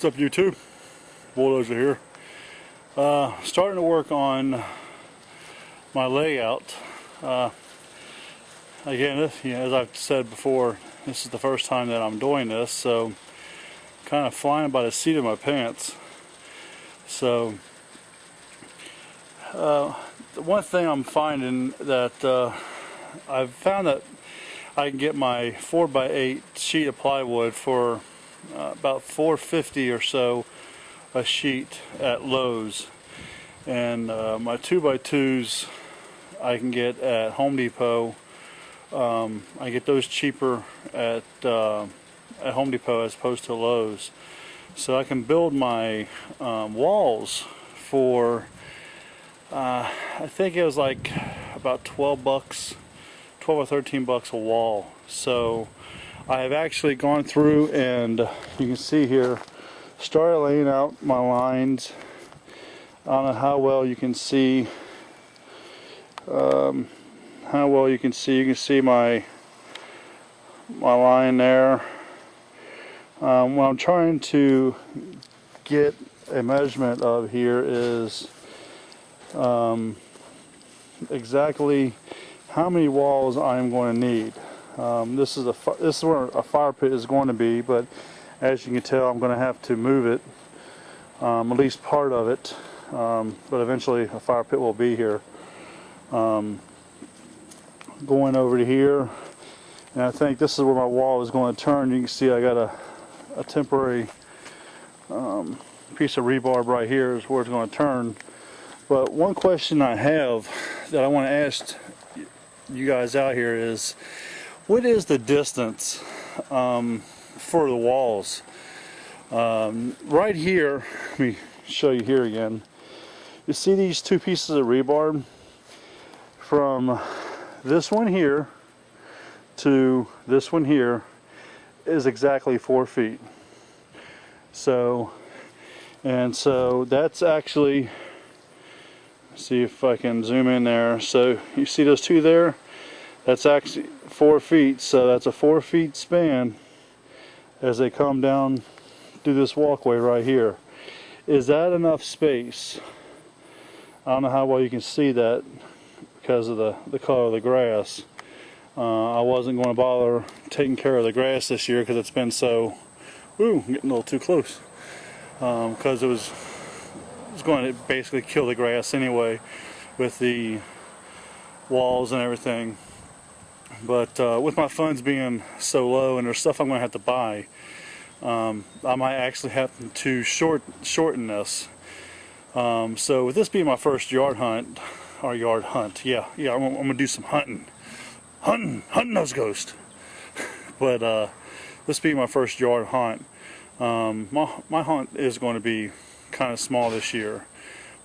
What's up, YouTube? Bulldozer here. Starting to work on my layout. Again, as I've said before, this is the first time that I'm doing this, so kind of flying by the seat of my pants. So the one thing I'm finding that I've found that I can get my 4x8 sheet of plywood for about $4.50 or so a sheet at Lowe's, and my 2x2s I can get at Home Depot. I get those cheaper at Home Depot as opposed to Lowe's, so I can build my walls for I think it was like about 12 bucks, 12 or 13 bucks a wall. So I have actually gone through, and you can see here, started laying out my lines. I don't know how well you can see. You can see my line there. What I'm trying to get a measurement of here is exactly how many walls I'm going to need. This is where a fire pit is going to be, but as you can tell, I'm going to have to move it, at least part of it, but eventually a fire pit will be here. Going over to here, and I think this is where my wall is going to turn. You can see I got a temporary piece of rebar right here is where it's going to turn. But one question I have that I want to ask you guys out here is, what is the distance for the walls? Right here, let me show you here again. You see these two pieces of rebar? From this one here to this one here is exactly 4 feet. So that's actually, see if I can zoom in there. So you see those two there? That's actually 4 feet. So that's a 4 feet span as they come down through this walkway right here. Is that enough space? I don't know how well you can see that because of the color of the grass. I wasn't going to bother taking care of the grass this year because it's been so, getting a little too close, because it was going to basically kill the grass anyway with the walls and everything. But with my funds being so low and there's stuff I'm going to have to buy, I might actually have to shorten this. So with this being my first yard hunt, I'm gonna do some hunting those ghosts. But this being my first yard hunt, my hunt is going to be kind of small this year.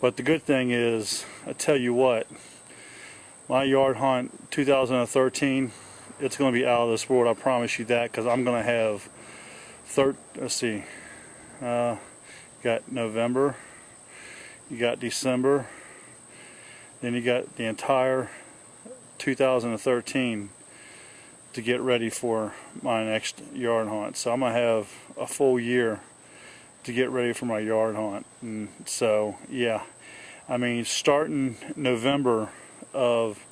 But the good thing is, I tell you what, my yard hunt 2013, it's going to be out of this world. I promise you that, because I'm going to have got November, you got December, then you got the entire 2013 to get ready for my next yard hunt. So I'm going to have a full year to get ready for my yard hunt. And so, yeah, I mean, starting November of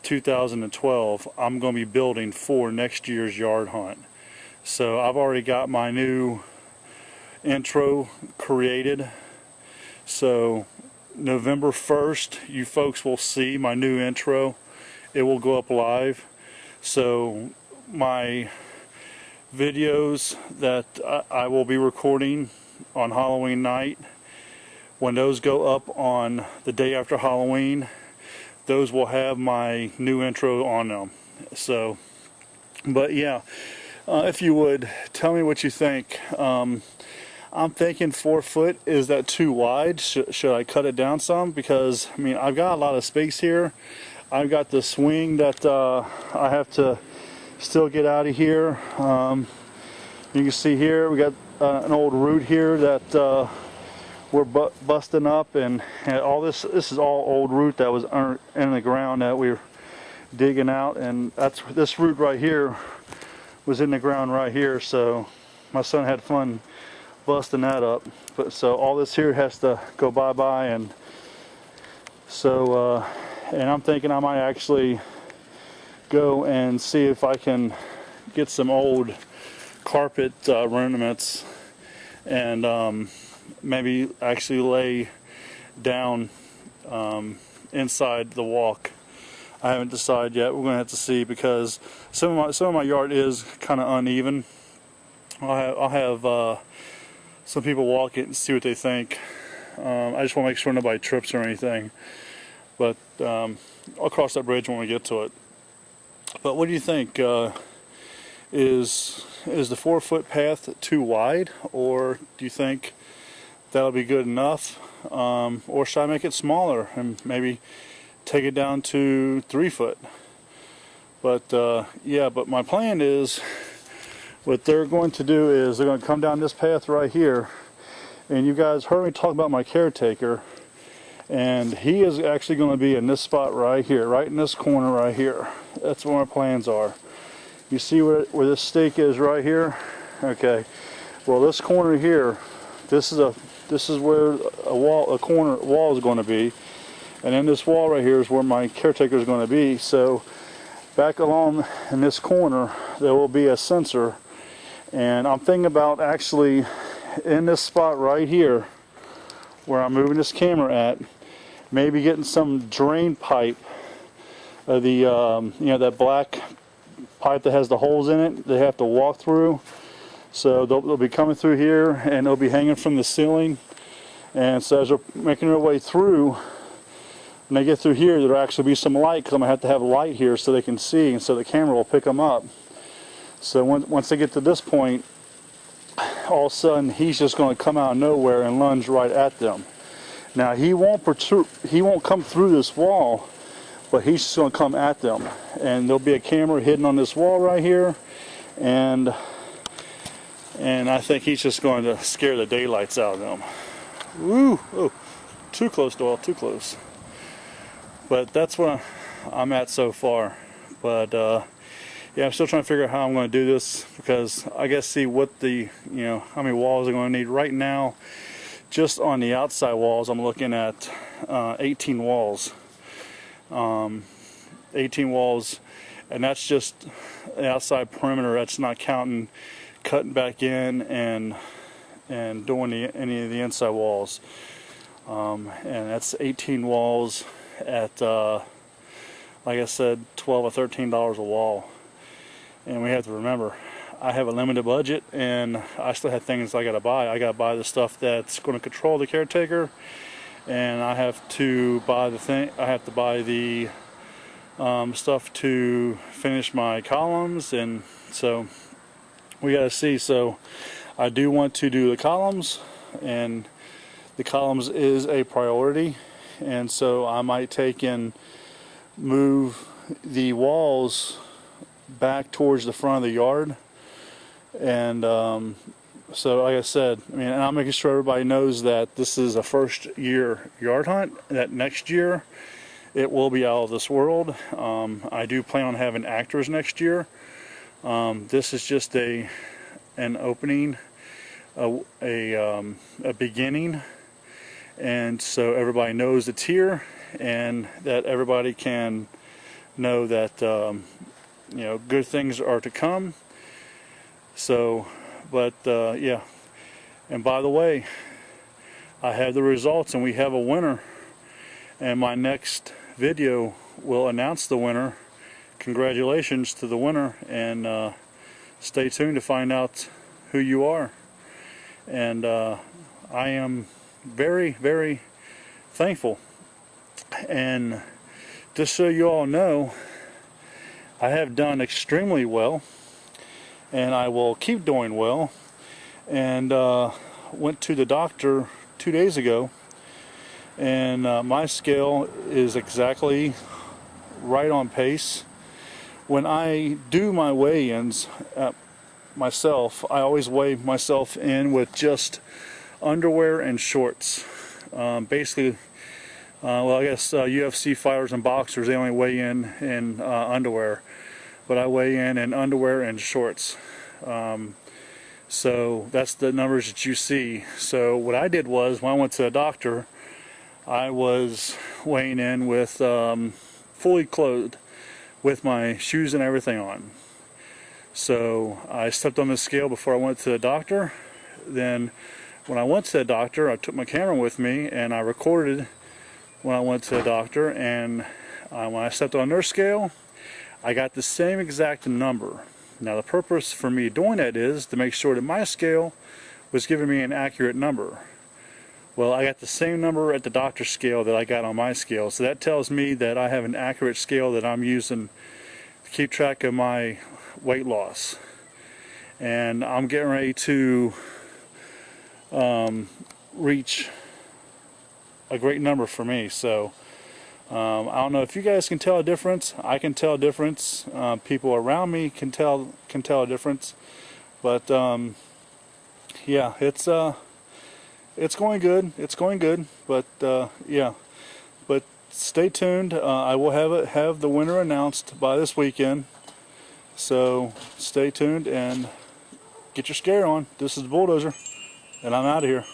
2012, I'm going to be building for next year's yard hunt. So I've already got my new intro created. So November 1st, you folks will see my new intro. It will go up live. So my videos that I will be recording on Halloween night, when those go up on the day after Halloween, those will have my new intro on them. So, but yeah, if you would tell me what you think. I'm thinking 4 foot, is that too wide? Should I cut it down some? Because I mean, I've got a lot of space here. I've got the swing that I have to still get out of here. You can see here we got an old root here that we're busting up, and all this is all old root that was in the ground that we're digging out, and that's this root right here was in the ground right here. So my son had fun busting that up. But so all this here has to go bye-bye, and so and I'm thinking I might actually go and see if I can get some old carpet ornaments and maybe actually lay down inside the walk. I haven't decided yet. We're gonna have to see, because some of my yard is kind of uneven. I'll have some people walk it and see what they think. I just want to make sure nobody trips or anything. But I'll cross that bridge when we get to it. But what do you think? Is the 4-foot path too wide, or do you think that'll be good enough? Or should I make it smaller and maybe take it down to 3 foot? But yeah, but my plan is, what they're going to do is they're going to come down this path right here, and you guys heard me talk about my caretaker, and he is actually going to be in this spot right here, right in this corner right here. That's where my plans are. You see where this stake is right here? Okay. Well, this corner here, this is where a corner wall is going to be, and then this wall right here is where my caretaker is going to be. So back along in this corner there will be a sensor, and I'm thinking about actually in this spot right here where I'm moving this camera at, maybe getting some drain pipe, the you know, that black pipe that has the holes in it they have to walk through. So they'll be coming through here, and they'll be hanging from the ceiling, and so as they're making their way through, when they get through here, there'll actually be some light, because I'm going to have light here so they can see, and so the camera will pick them up. So once they get to this point, all of a sudden he's just going to come out of nowhere and lunge right at them. Now he won't come through this wall, but he's just going to come at them, and there'll be a camera hidden on this wall right here, and I think he's just going to scare the daylights out of them. Ooh, oh, too close, Doyle, too close. But that's where I'm at so far. But yeah, I'm still trying to figure out how I'm going to do this, because I guess see what how many walls I'm going to need. Right now, just on the outside walls, I'm looking at 18 walls. 18 walls, and that's just the outside perimeter. That's not counting cutting back in and doing any of the inside walls. And that's 18 walls at like I said, $12 or $13 a wall. And we have to remember, I have a limited budget, and I still have things I gotta buy. I gotta buy the stuff that's going to control the caretaker, and I have to buy the stuff to finish my columns, and so we gotta see. So I do want to do the columns, and the columns is a priority, and so I might take and move the walls back towards the front of the yard. And so like I said, and I'm making sure everybody knows that this is a first year yard hunt, that next year it will be out of this world. I do plan on having actors next year. This is just an opening, a beginning, and so everybody knows it's here, and that everybody can know that good things are to come. So, but yeah, and by the way, I have the results, and we have a winner, and my next video will announce the winner. Congratulations to the winner, and stay tuned to find out who you are. And I am very, very thankful. And just so you all know, I have done extremely well, and I will keep doing well. And went to the doctor 2 days ago, and my scale is exactly right on pace. When I do my weigh-ins myself, I always weigh myself in with just underwear and shorts. Basically, well, I guess UFC fighters and boxers, they only weigh in underwear, but I weigh in underwear and shorts. So that's the numbers that you see. So what I did was, when I went to the doctor, I was weighing in with fully clothed with my shoes and everything on. So I stepped on the scale before I went to the doctor. Then when I went to the doctor, I took my camera with me and I recorded when I went to the doctor, and when I stepped on their scale, I got the same exact number. Now the purpose for me doing that is to make sure that my scale was giving me an accurate number. Well, I got the same number at the doctor's scale that I got on my scale, so that tells me that I have an accurate scale that I'm using to keep track of my weight loss. And I'm getting ready to reach a great number for me. So I don't know if you guys can tell a difference. I can tell a difference. People around me can tell a difference. But yeah, it's going good. It's going good. But yeah. But stay tuned. I will have the winner announced by this weekend. So stay tuned and get your scare on. This is the Bulldozer, and I'm out of here.